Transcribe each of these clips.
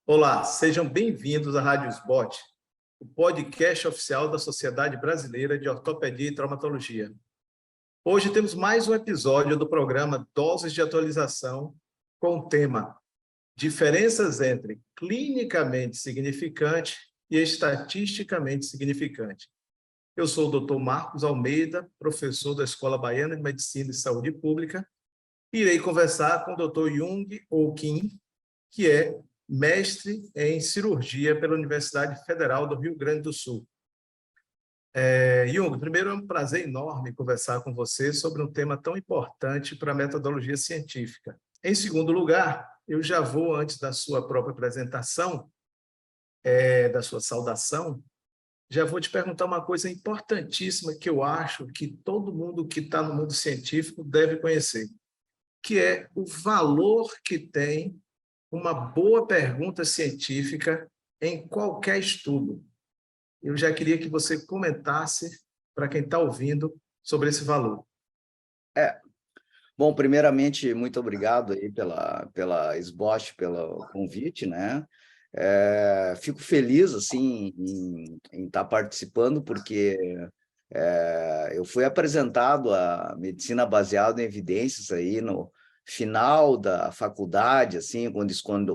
Olá, sejam bem-vindos à Rádio SBOT, o podcast oficial da Sociedade Brasileira de Ortopedia e Traumatologia. Hoje temos mais um episódio do programa Doses de Atualização com o tema Diferenças entre clinicamente significante e estatisticamente significante. Eu sou o Dr. Marcos Almeida, professor da Escola Baiana de Medicina e Saúde Pública, e irei conversar com o Dr. Jung Ho Kim, que é mestre em cirurgia pela Universidade Federal do Rio Grande do Sul. Jung, primeiro é um prazer enorme conversar com você sobre um tema tão importante para a metodologia científica. Em segundo lugar, eu já vou, antes da sua própria apresentação, da sua saudação, já vou te perguntar uma coisa importantíssima que eu acho que todo mundo que está no mundo científico deve conhecer, que é o valor que tem uma boa pergunta científica em qualquer estudo. Eu já queria que você comentasse para quem está ouvindo sobre esse valor. Bom, primeiramente, muito obrigado aí pela SBOT, pelo convite, né? Fico feliz, assim, em estar participando, porque eu fui apresentado a medicina baseada em evidências aí no final da faculdade, assim,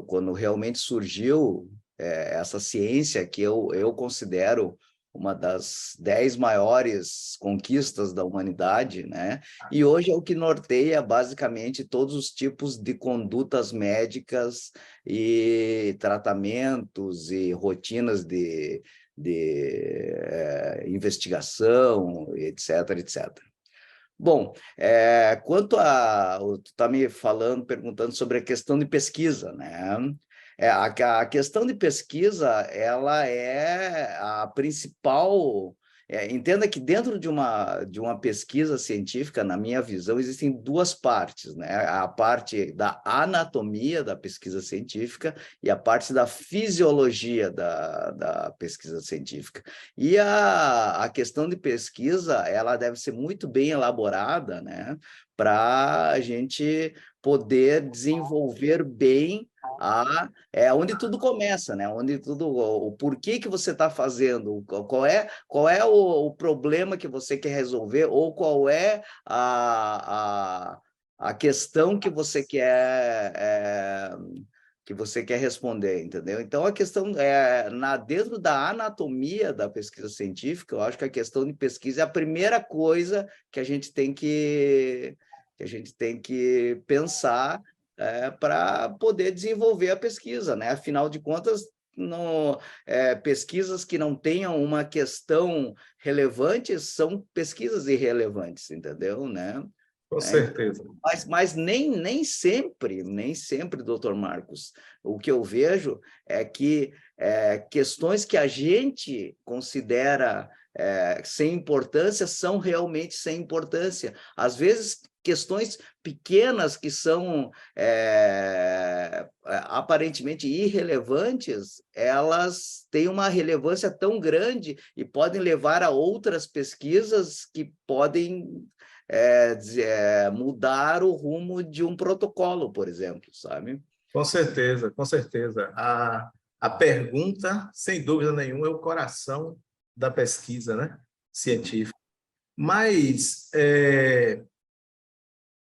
quando realmente surgiu essa ciência que eu considero uma das 10 maiores conquistas da humanidade, né? E hoje é o que norteia basicamente todos os tipos de condutas médicas e tratamentos e rotinas de investigação, etc, etc. Bom, quanto a... Tu está me perguntando sobre a questão de pesquisa, né? A questão de pesquisa, ela é a principal... entenda que dentro de uma pesquisa científica, na minha visão, existem duas partes, né? A parte da anatomia da pesquisa científica e a parte da fisiologia da pesquisa científica. E a questão de pesquisa, ela deve ser muito bem elaborada, né? Para a gente poder desenvolver bem onde tudo começa, né? Onde tudo, o porquê que você está fazendo, qual é o problema que você quer resolver, ou qual é a questão que você quer responder, entendeu? Então, a questão dentro da anatomia da pesquisa científica, eu acho que a questão de pesquisa é a primeira coisa que a gente tem que pensar para poder desenvolver a pesquisa, né? Afinal de contas, pesquisas que não tenham uma questão relevante são pesquisas irrelevantes, entendeu? Né? Com certeza. Mas nem sempre, doutor Marcos, o que eu vejo é que questões que a gente considera sem importância são realmente sem importância. Às vezes, questões pequenas que são aparentemente irrelevantes, elas têm uma relevância tão grande e podem levar a outras pesquisas que podem mudar o rumo de um protocolo, por exemplo, sabe? Com certeza, com certeza. A pergunta, sem dúvida nenhuma, é o coração da pesquisa, né? Científica. Mas,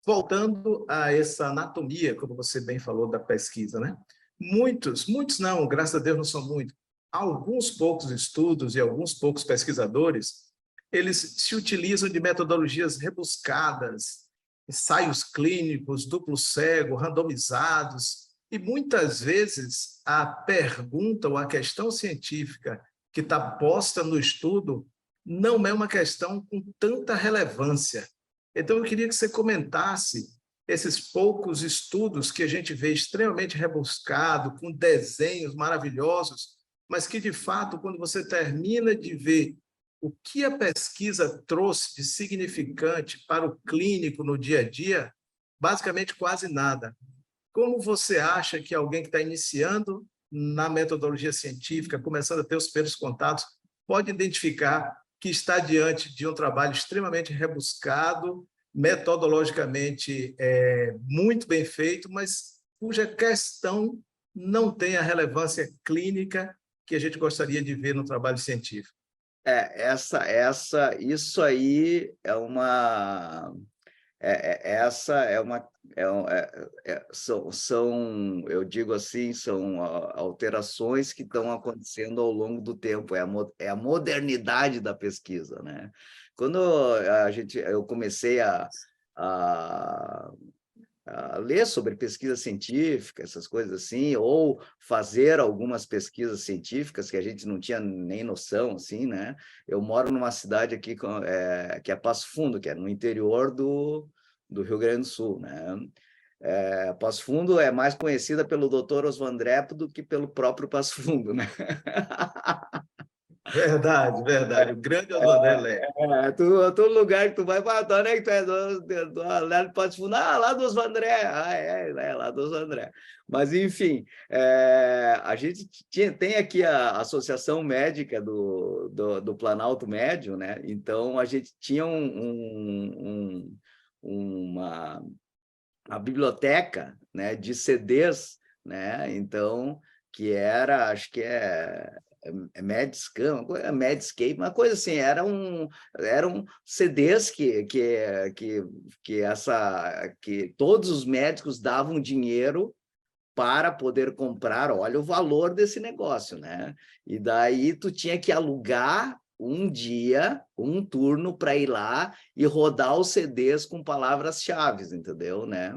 voltando a essa anatomia, como você bem falou, da pesquisa, né? Muitos não, graças a Deus não são muitos, alguns poucos estudos e alguns poucos pesquisadores, eles se utilizam de metodologias rebuscadas, ensaios clínicos, duplo cego, randomizados, e muitas vezes a pergunta ou a questão científica que está posta no estudo não é uma questão com tanta relevância. Então, eu queria que você comentasse esses poucos estudos que a gente vê extremamente rebuscado, com desenhos maravilhosos, mas que, de fato, quando você termina de ver o que a pesquisa trouxe de significante para o clínico no dia a dia, basicamente quase nada. Como você acha que alguém que está iniciando na metodologia científica, começando a ter os primeiros contatos, pode identificar que está diante de um trabalho extremamente rebuscado, metodologicamente muito bem feito, mas cuja questão não tem a relevância clínica que a gente gostaria de ver no trabalho científico. Isso aí é uma essa é uma são, eu digo assim, são alterações que estão acontecendo ao longo do tempo, é a modernidade da pesquisa, né? Quando eu comecei a ler sobre pesquisa científica, essas coisas assim, ou fazer algumas pesquisas científicas que a gente não tinha nem noção, assim, né? Eu moro numa cidade aqui que é Passo Fundo, que é no interior do Rio Grande do Sul, né? Passo Fundo é mais conhecida pelo Dr. Oswandré do que pelo próprio Passo Fundo, né? Verdade, verdade. O grande Oswaldé Lé. Todo lugar que tu vai, de onde é que tu é? Lá do Passo Fundo. Ah, lá dos André. Lá dos André. Mas, enfim, a gente tem aqui a Associação Médica do Planalto Médio, né? Então, a gente tinha uma biblioteca, né, de CDs, né? Então, que era, acho que Medscape, Medscape, uma coisa assim, eram CDs que todos os médicos davam dinheiro para poder comprar, olha o valor desse negócio, né? E daí tu tinha que alugar um dia, um turno para ir lá e rodar os CDs com palavras-chave, entendeu, né?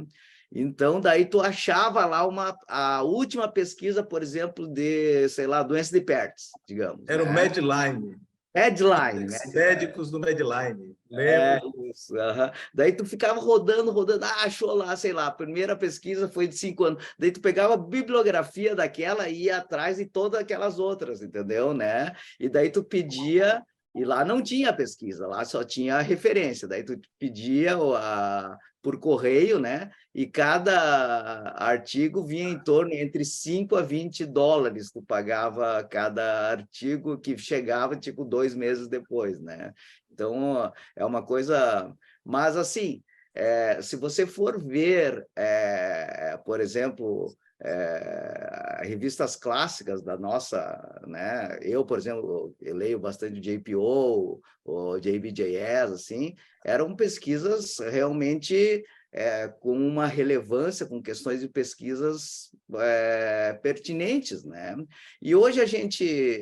Então, daí tu achava lá a última pesquisa, por exemplo, de, sei lá, doença de Pertz, digamos, Era o né? Medline. Headline, né? Médicos do Medline. É Lembro. isso. Daí tu ficava rodando, achou lá, sei lá, a primeira pesquisa foi de 5 anos. Daí tu pegava a bibliografia daquela e ia atrás de todas aquelas outras, entendeu, né? E daí tu pedia, e lá não tinha pesquisa, lá só tinha a referência. Daí tu pedia por correio, né? E cada artigo vinha em torno entre 5 a 20 dólares. Tu pagava cada artigo que chegava, tipo, 2 meses depois, né? Então, é uma coisa... Mas, assim, se você for ver, por exemplo, revistas clássicas da nossa, né? Eu, por exemplo, eu leio bastante JPO, o JBJS, assim, eram pesquisas realmente com uma relevância, com questões de pesquisas pertinentes, né? E hoje a gente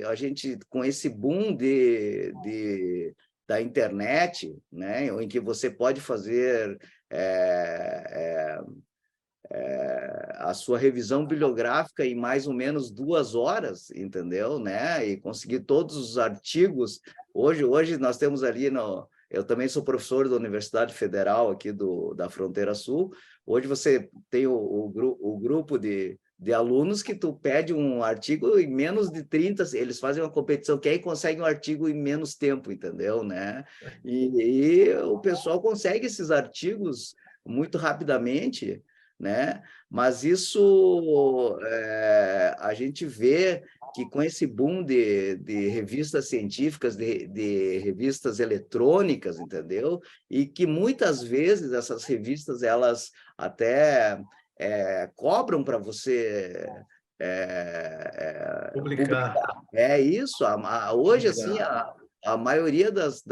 com esse boom da internet, né, em que você pode fazer a sua revisão bibliográfica em mais ou menos 2 horas, entendeu? Né? E conseguir todos os artigos. Hoje nós temos ali eu também sou professor da Universidade Federal aqui da Fronteira Sul. Hoje você tem o grupo de alunos que tu pede um artigo em menos de 30, eles fazem uma competição, quem consegue um artigo em menos tempo, entendeu? Né? E o pessoal consegue esses artigos muito rapidamente, né? Mas isso a gente vê que com esse boom de revistas científicas, de revistas eletrônicas, entendeu? E que muitas vezes essas revistas elas até cobram para você publicar. Publicar. É isso. Hoje, assim, Legal. a maioria das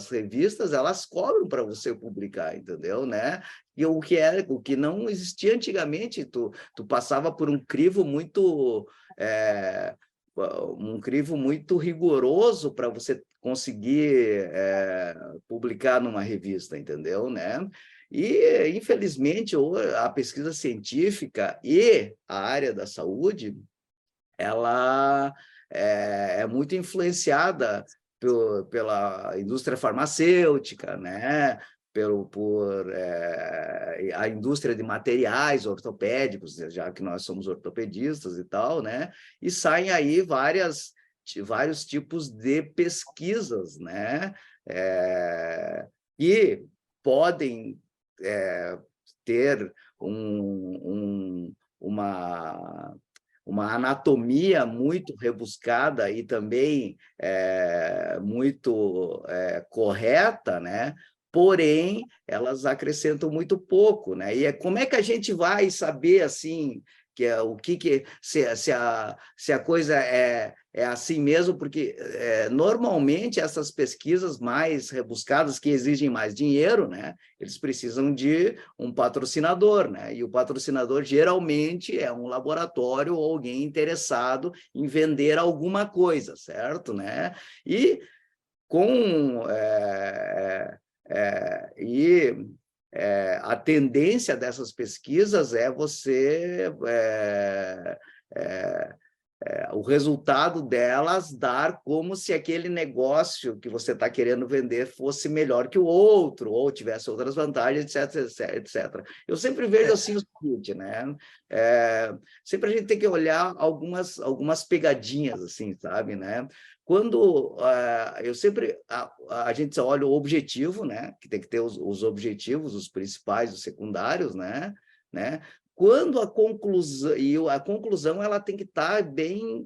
revistas elas cobram para você publicar, entendeu, né? E o que não existia antigamente, tu passava por um crivo muito rigoroso para você conseguir publicar numa revista, entendeu, né? E infelizmente a pesquisa científica e a área da saúde ela é muito influenciada pela indústria farmacêutica, né? Por a indústria de materiais ortopédicos, já que nós somos ortopedistas e tal, né? E saem aí vários tipos de pesquisas, né? Que podem ter uma anatomia muito rebuscada e também muito correta, né? Porém, elas acrescentam muito pouco, né? E como é que a gente vai saber, assim, que é o que se a coisa é assim mesmo, porque normalmente essas pesquisas mais rebuscadas, que exigem mais dinheiro, né, eles precisam de um patrocinador, né, e o patrocinador geralmente é um laboratório ou alguém interessado em vender alguma coisa, certo? Né? E com a tendência dessas pesquisas é você o resultado delas dar como se aquele negócio que você está querendo vender fosse melhor que o outro, ou tivesse outras vantagens, etc, etc, etc. Eu sempre vejo assim o seguinte, né? Sempre a gente tem que olhar algumas pegadinhas, assim, sabe, né? Quando eu sempre a gente olha o objetivo, né? Que tem que ter os objetivos, os principais, os secundários, né? Quando a conclusão ela tem que estar bem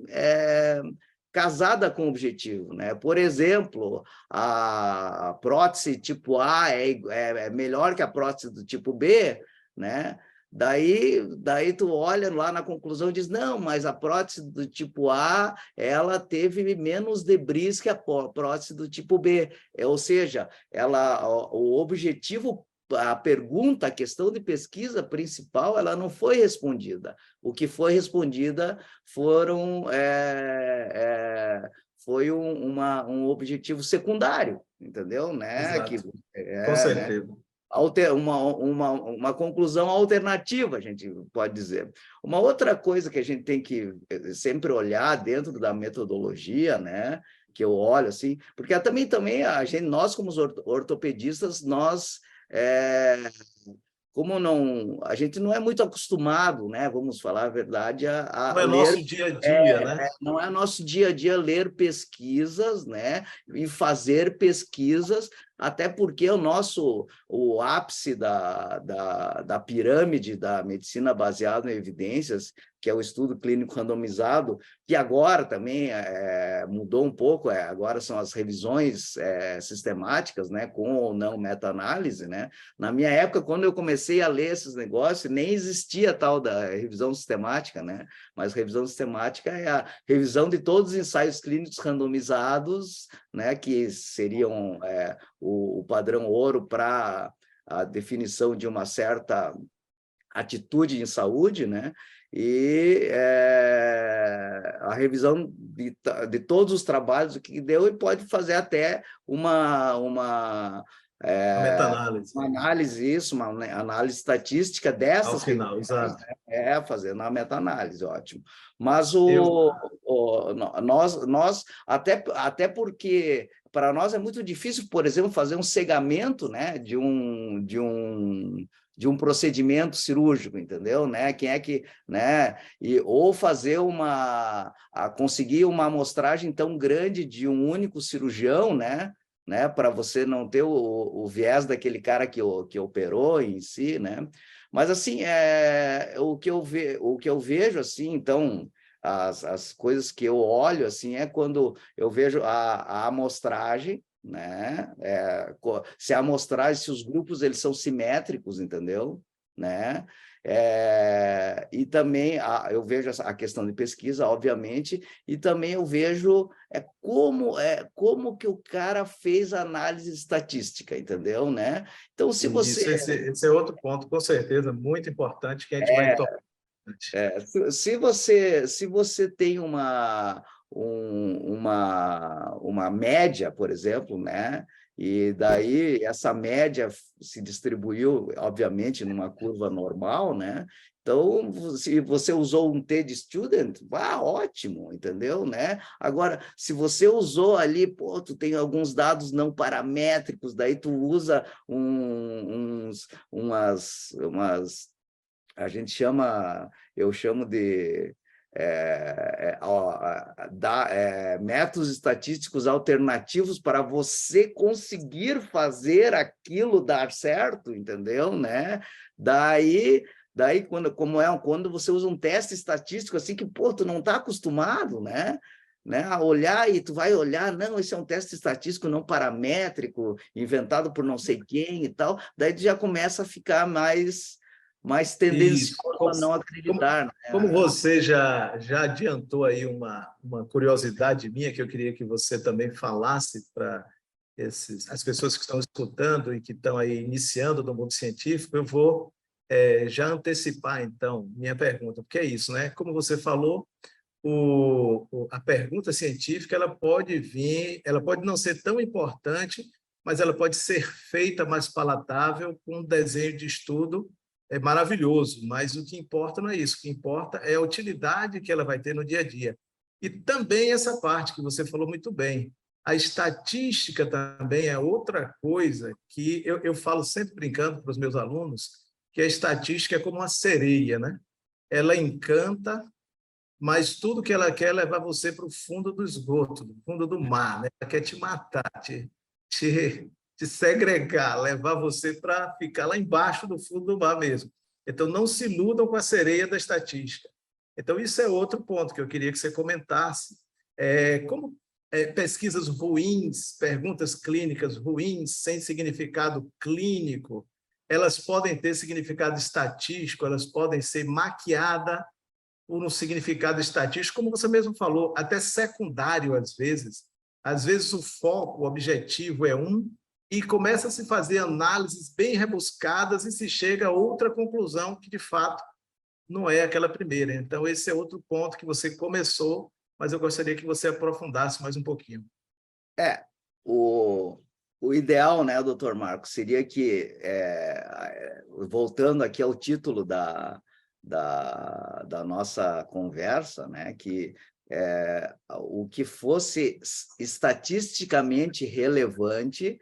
casada com o objetivo, né? Por exemplo, a prótese tipo A é melhor que a prótese do tipo B, né? Daí tu olha lá na conclusão e diz, não, mas a prótese do tipo A, ela teve menos debris que a prótese do tipo B. Ou seja, o objetivo, a pergunta, a questão de pesquisa principal, ela não foi respondida. O que foi respondida foi um objetivo secundário, entendeu? Né? Exato, com Né? certeza. Uma conclusão alternativa, a gente pode dizer. Uma outra coisa que a gente tem que sempre olhar dentro da metodologia, né, que eu olho assim, porque também nós como ortopedistas, como não, a gente não é muito acostumado, né? Vamos falar a verdade, Não é ler. nosso dia a dia, né? Não é nosso dia a dia ler pesquisas, né? E fazer pesquisas, até porque o ápice da pirâmide da medicina baseada em evidências, que é o estudo clínico randomizado, que agora também mudou um pouco, agora são as revisões sistemáticas, né? Com ou não meta-análise, né? Na minha época, quando eu comecei a ler esses negócios, nem existia tal da revisão sistemática, né? Mas revisão sistemática é a revisão de todos os ensaios clínicos randomizados, né? Que seriam o padrão ouro para a definição de uma certa atitude em saúde, né? E a revisão de todos os trabalhos que deu, e pode fazer até uma Meta-análise. uma análise, uma análise estatística Ao dessas final, revisões, exato. né? Fazendo a meta-análise, ótimo. Mas Eu, nós até porque para nós é muito difícil, por exemplo, fazer um cegamento, né, de um procedimento cirúrgico, entendeu? Né? Quem é que, né? Ou fazer conseguir uma amostragem tão grande de um único cirurgião, né? Para você não ter o viés daquele cara que operou em si, né? Mas assim, o que eu vejo assim, então, as coisas que eu olho assim é quando eu vejo a amostragem, né? Se a amostragem, se os grupos eles são simétricos, entendeu? Né? E também eu vejo a questão de pesquisa, obviamente, e também eu vejo como que o cara fez a análise estatística, entendeu? Né? Então, se você... esse é outro ponto, com certeza, muito importante, que a gente vai tocar. Se você tem uma média, por exemplo, né? E daí essa média se distribuiu, obviamente, numa curva normal, né? Então, se você usou um T-de-student, ótimo, entendeu? Né? Agora, se você usou ali, tu tem alguns dados não paramétricos, daí tu usa a gente eu chamo de métodos estatísticos alternativos para você conseguir fazer aquilo dar certo, entendeu? Né? Daí quando você usa um teste estatístico assim que, tu não está acostumado, né? A olhar, e tu vai olhar, não, esse é um teste estatístico não paramétrico, inventado por não sei quem e tal, daí tu já começa a ficar mais mais Isso. tendencioso a não acreditar, né? Como você já adiantou aí uma curiosidade minha, que eu queria que você também falasse para as pessoas que estão escutando e que estão aí iniciando no mundo científico, eu vou já antecipar, então, minha pergunta, porque é isso, né? Como você falou, a pergunta científica ela pode vir, ela pode não ser tão importante, mas ela pode ser feita mais palatável com um desenho de estudo maravilhoso, mas o que importa não é isso, o que importa é a utilidade que ela vai ter no dia a dia. E também essa parte que você falou muito bem, a estatística também é outra coisa que eu falo sempre brincando para os meus alunos, que a estatística é como uma sereia, né? Ela encanta, mas tudo que ela quer é levar você para o fundo do esgoto, do fundo do mar, né? Ela quer te matar, te segregar, levar você para ficar lá embaixo do fundo do mar mesmo. Então, não se iludam com a sereia da estatística. Então, isso é outro ponto que eu queria que você comentasse. Como pesquisas ruins, perguntas clínicas ruins, sem significado clínico, elas podem ter significado estatístico, elas podem ser maquiadas por um significado estatístico, como você mesmo falou, até secundário às vezes. Às vezes o foco, o objetivo é um, e começa a se fazer análises bem rebuscadas e se chega a outra conclusão que, de fato, não é aquela primeira. Então, esse é outro ponto que você começou, mas eu gostaria que você aprofundasse mais um pouquinho. É, o ideal, né, doutor Marcos, seria que, voltando aqui ao título da nossa conversa, né, que o que fosse estatisticamente relevante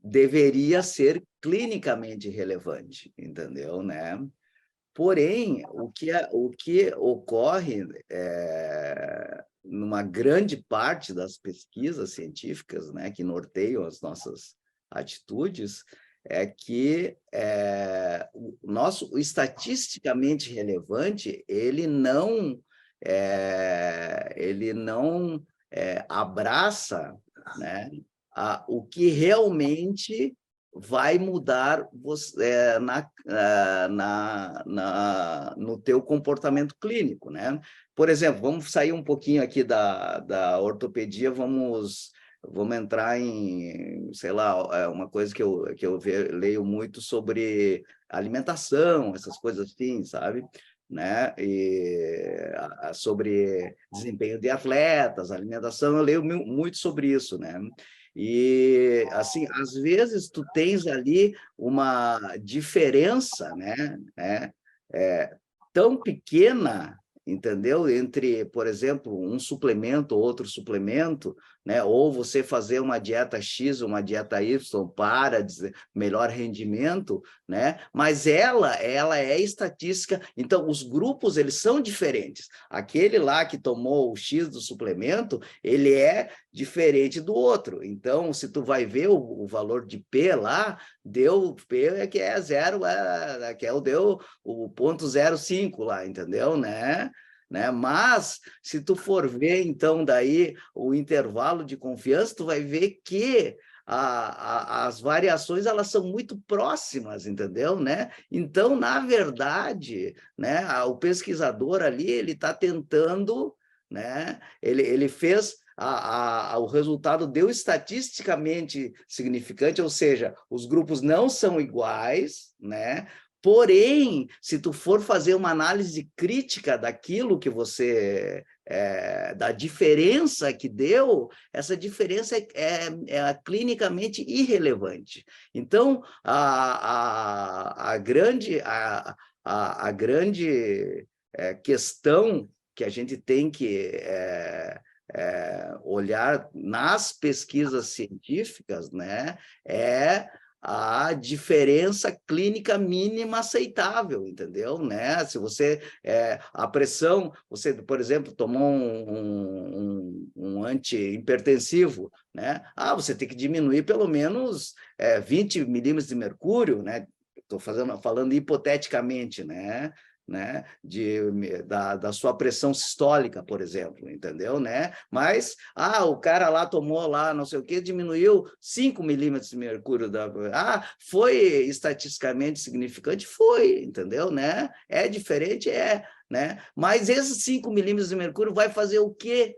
deveria ser clinicamente relevante, entendeu, né? Porém, o que ocorre numa grande parte das pesquisas científicas, né, que norteiam as nossas atitudes, é que o estatisticamente relevante ele não abraça, né, o que realmente vai mudar você, no teu comportamento clínico, né? Por exemplo, vamos sair um pouquinho aqui da ortopedia, vamos entrar em, sei lá, uma coisa que eu leio muito sobre alimentação, essas coisas assim, sabe? Né? Sobre desempenho de atletas, alimentação, eu leio muito sobre isso, né? E, assim, às vezes tu tens ali uma diferença, né? Tão pequena, entendeu? Entre, por exemplo, um suplemento ou outro suplemento, né? Ou você fazer uma dieta X, uma dieta Y para melhor rendimento, né? Mas ela é estatística. Então, os grupos, eles são diferentes. Aquele lá que tomou o X do suplemento, ele é diferente do outro. Então, se tu vai ver o valor de P lá, deu P que é zero, deu o 0,05 lá, entendeu, né? Mas, se tu for ver, então, daí o intervalo de confiança, tu vai ver que as variações, elas são muito próximas, entendeu, né? Então, na verdade, né, o pesquisador ali, ele está tentando, né, ele fez o resultado deu estatisticamente significante, ou seja, os grupos não são iguais, né? Porém, se tu for fazer uma análise crítica daquilo que você da diferença que deu, essa diferença é clinicamente irrelevante. Então, a grande questão que a gente tem que olhar nas pesquisas científicas, né, é a diferença clínica mínima aceitável, entendeu? Né? Se você, a pressão, você, por exemplo, tomou um antihipertensivo, né? Você tem que diminuir pelo menos 20 milímetros de mercúrio, né? Estou falando hipoteticamente, né? né, da sua pressão sistólica, por exemplo, entendeu, né? Mas, o cara lá tomou lá, não sei o que, diminuiu 5 milímetros de mercúrio foi estatisticamente significante? Foi, entendeu, né? É diferente? É, né? Mas esses 5 milímetros de mercúrio vai fazer o quê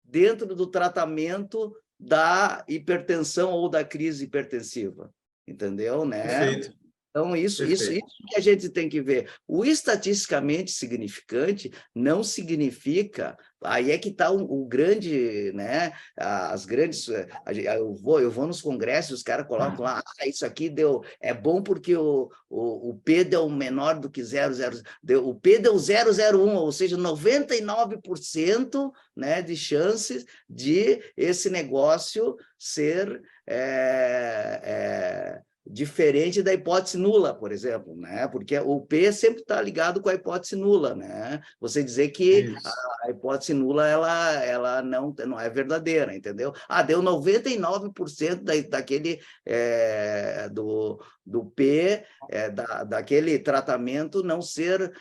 dentro do tratamento da hipertensão ou da crise hipertensiva? Entendeu, né? Perfeito, Então, isso perfeito. que a gente tem que ver. O estatisticamente significante não significa. Aí é que está o grande, né? As grandes. Eu vou nos congressos, os caras colocam lá, isso aqui é bom porque o P deu menor do que 0,0, o P deu 0,01, ou seja, 99%, né, de chances de esse negócio ser diferente da hipótese nula, por exemplo, né? Porque o P sempre está ligado com a hipótese nula, né? Você dizer que Isso. a hipótese nula ela não é verdadeira, entendeu? Deu 99% daquele do P, daquele tratamento não ser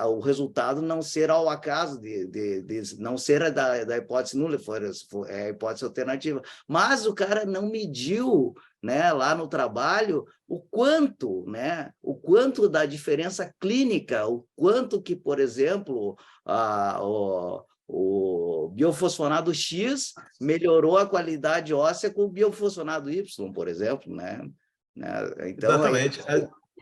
o resultado não ser ao acaso de não ser da hipótese nula, for a hipótese alternativa. Mas o cara não mediu, né, lá no trabalho, o quanto da diferença clínica, o quanto que, por exemplo, o biofosfonado X melhorou a qualidade óssea com o biofosfonado Y, por exemplo, né? Então, Exatamente.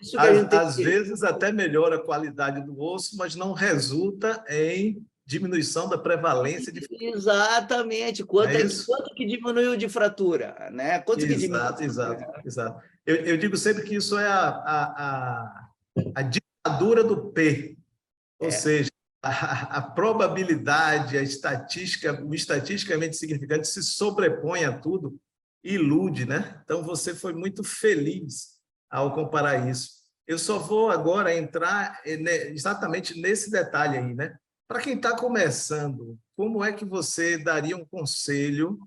isso que a gente tem Às que... vezes até melhora a qualidade do osso, mas não resulta em diminuição da prevalência de fratura. Exatamente. Não é isso? Quanto que diminuiu de fratura, né? Quanto que diminuiu? Exato, exato, exato. Eu digo sempre que isso é a ditadura do P, ou É, seja, a probabilidade, a estatística, o estatisticamente significante se sobrepõe a tudo e ilude, né? Então, você foi muito feliz ao comparar isso. Eu só vou agora entrar exatamente nesse detalhe aí, né? Para quem está começando, como é que você daria um conselho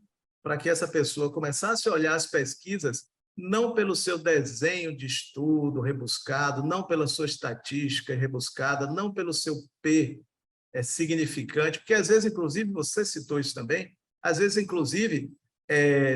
para que essa pessoa começasse a olhar as pesquisas não pelo seu desenho de estudo rebuscado, não pela sua estatística rebuscada, não pelo seu P significante, porque às vezes, inclusive, você citou isso também, às vezes, inclusive,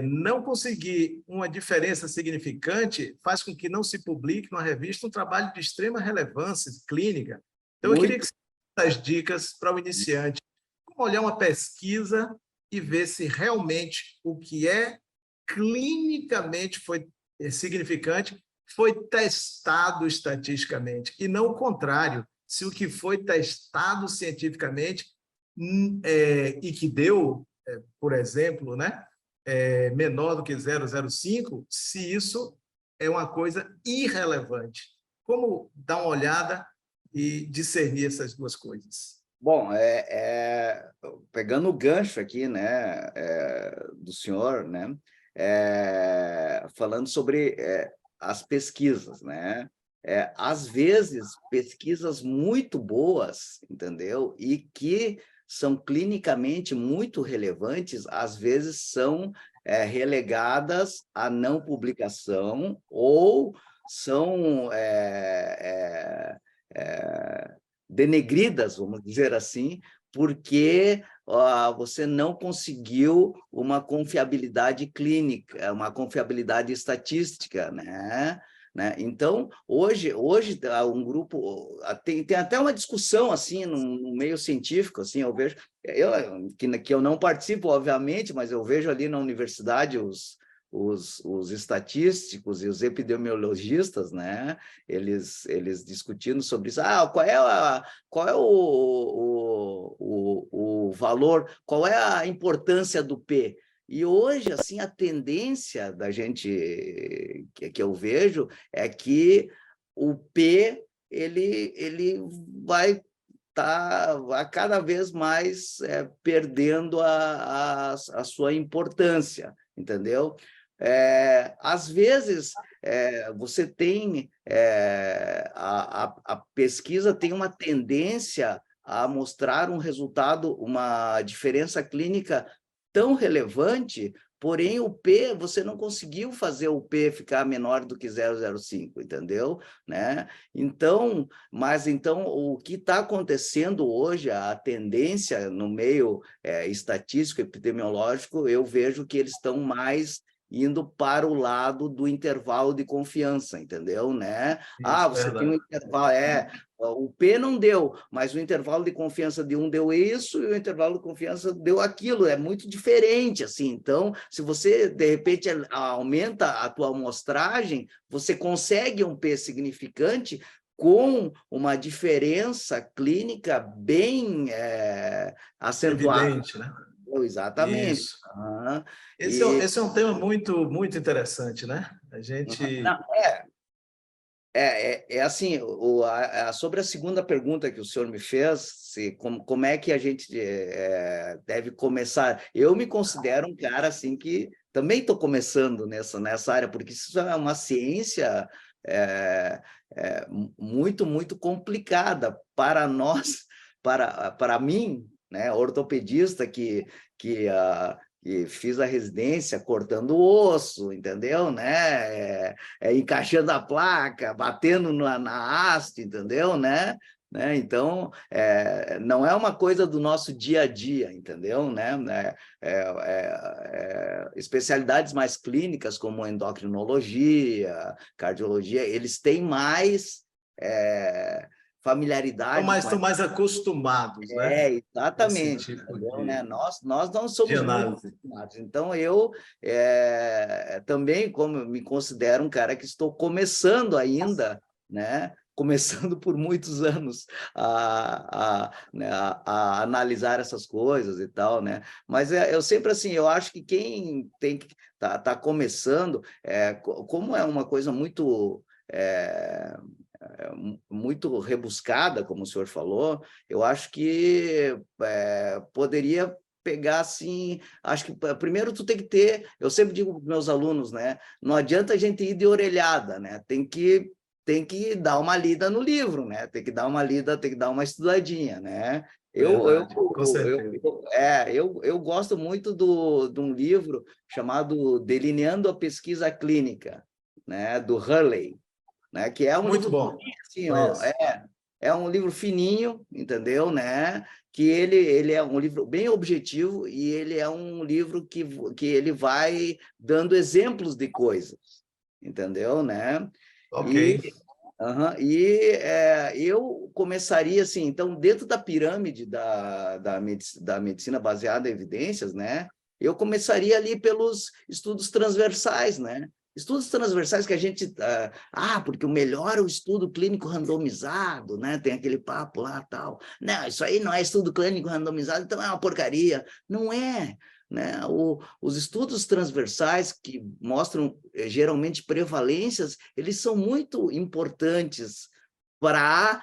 não conseguir uma diferença significante faz com que não se publique numa revista um trabalho de extrema relevância clínica. Então, eu queria que muito. você desse as dicas para o iniciante. Como olhar uma pesquisa e ver se realmente o que é clinicamente foi significante foi testado estatisticamente, e não o contrário, se o que foi testado cientificamente e que deu, por exemplo, né, menor do que 0,05, se isso é uma coisa irrelevante. Como dar uma olhada e discernir essas duas coisas? Bom, pegando o gancho aqui, né, do senhor, né, falando sobre as pesquisas, né, às vezes pesquisas muito boas, entendeu, e que são clinicamente muito relevantes, às vezes são relegadas à não publicação ou são denegridas, vamos dizer assim, porque você não conseguiu uma confiabilidade clínica, uma confiabilidade estatística, né? Então, hoje um grupo tem até uma discussão assim no meio científico, assim, eu vejo, que eu não participo, obviamente, mas eu vejo ali na universidade os estatísticos e os epidemiologistas, né? Eles discutindo sobre isso. Qual é o valor, qual é a importância do P? E hoje, assim, a tendência da gente que eu vejo é que o P ele vai estar cada vez mais perdendo a sua importância, entendeu? Às vezes, você tem a pesquisa tem uma tendência a mostrar um resultado, uma diferença clínica tão relevante porém o P, você não conseguiu fazer o P ficar menor do que 0,05, entendeu? Né? Então, o que está acontecendo hoje, a tendência no meio estatístico, epidemiológico, eu vejo que eles estão mais indo para o lado do intervalo de confiança, entendeu? Né? Ah, Isso, você tem um verdade. intervalo, o P não deu, mas o intervalo de confiança de um deu isso e o intervalo de confiança deu aquilo, é muito diferente, assim. Então, se você, de repente, aumenta a tua amostragem, você consegue um P significante com uma diferença clínica bem acentuada. Evidente, né? Exatamente. Isso. Aham. Esse é um tema muito interessante, né? A gente... Não, assim, sobre a segunda pergunta que o senhor me fez, como é que a gente deve começar? Eu me considero um cara assim que também estou começando nessa área, porque isso é uma ciência é, muito complicada para nós, para mim, né, ortopedista que fiz a residência cortando osso, entendeu? Né? Encaixando a placa, batendo na haste, entendeu? Né? Então, não é uma coisa do nosso dia a dia, entendeu? Né? Especialidades mais clínicas, como endocrinologia, cardiologia, eles têm mais familiaridade com estão mais acostumados, né? Esse exatamente, tipo entendeu? Né? Nós não somos muito análise. acostumados. Então, eu também como me considero um cara que estou começando ainda, né? Começando por muitos anos né, a analisar essas coisas e tal, né? Mas eu sempre assim, eu acho que quem tem que tá começando, como é uma coisa muito rebuscada, como o senhor falou, eu acho que poderia pegar assim, acho que primeiro tu tem que ter, eu sempre digo para os meus alunos, né, não adianta a gente ir de orelhada, né, tem que dar uma lida no livro, né, tem que dar uma lida, tem que dar uma estudadinha, né. Verdade, com certeza. Eu gosto muito de um livro chamado Delineando a Pesquisa Clínica, né, do Hurley, né? Que é um Muito livro bom. assim, ó, Conheço. é um livro fininho, entendeu, né? Que ele é um livro bem objetivo e ele é um livro que ele vai dando exemplos de coisas, entendeu, né? Ok. E eu começaria assim, então, dentro da pirâmide da medicina baseada em evidências, né? Eu começaria ali pelos estudos transversais, né? Estudos transversais que a gente... porque o melhor é o estudo clínico randomizado, né? Tem aquele papo lá, tal. Não, isso aí não é estudo clínico randomizado, então é uma porcaria. Não é, né? Os estudos transversais que mostram geralmente prevalências, eles são muito importantes para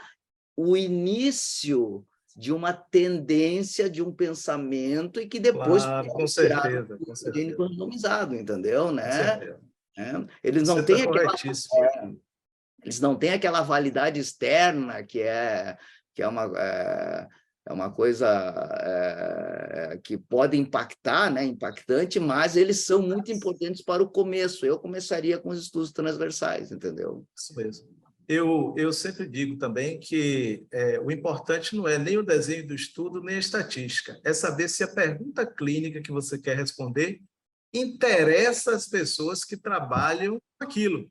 o início de uma tendência, de um pensamento e que depois Claro, com pode virar um certeza, com estudo clínico certeza, randomizado, entendeu? com Né? certeza. Eles Você não está têm aquela corretíssimo. eles não têm aquela validade externa que é uma coisa que pode impactar, né? Impactante, mas eles são muito importantes para o começo. Eu começaria com os estudos transversais, entendeu? Isso mesmo. Eu sempre digo também que o importante não é nem o desenho do estudo, nem a estatística. É saber se a pergunta clínica que você quer responder interessa às pessoas que trabalham com aquilo.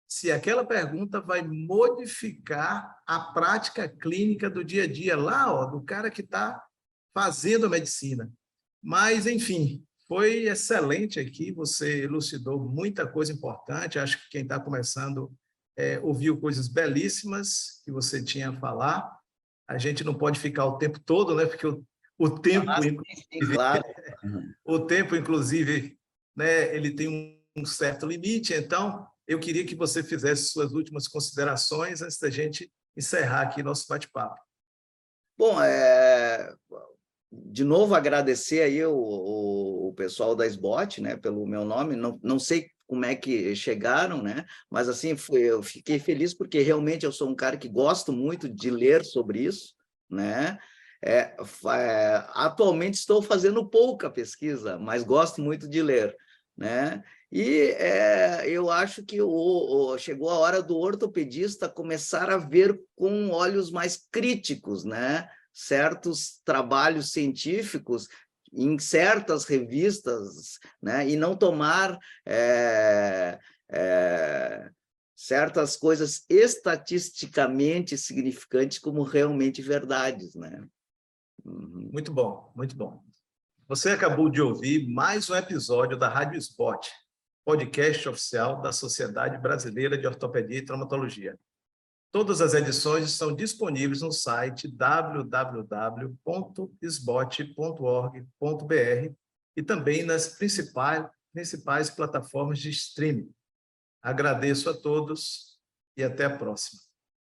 Se aquela pergunta vai modificar a prática clínica do dia a dia, lá, ó, do cara que está fazendo a medicina. Mas, enfim, foi excelente aqui, você elucidou muita coisa importante. Acho que quem está começando ouviu coisas belíssimas que você tinha a falar. A gente não pode ficar o tempo todo, né? Porque o tempo, Sim, claro. o tempo, inclusive, né, ele tem um certo limite. Então, eu queria que você fizesse suas últimas considerações antes da gente encerrar aqui nosso bate-papo. Bom, de novo agradecer aí o pessoal da SBOT, né, pelo meu nome. Não sei como é que chegaram, né? Mas assim, eu fiquei feliz porque realmente eu sou um cara que gosto muito de ler sobre isso, né? Atualmente estou fazendo pouca pesquisa, mas gosto muito de ler. né? E eu acho que chegou a hora do ortopedista começar a ver com olhos mais críticos, né? Certos trabalhos científicos em certas revistas, né? E não tomar certas coisas estatisticamente significantes como realmente verdades, né? Uhum. Muito bom, muito bom. Você acabou de ouvir mais um episódio da Rádio Spot, podcast oficial da Sociedade Brasileira de Ortopedia e Traumatologia. Todas as edições estão disponíveis no site www.sbot.org.br e também nas principais plataformas de streaming. Agradeço a todos e até a próxima.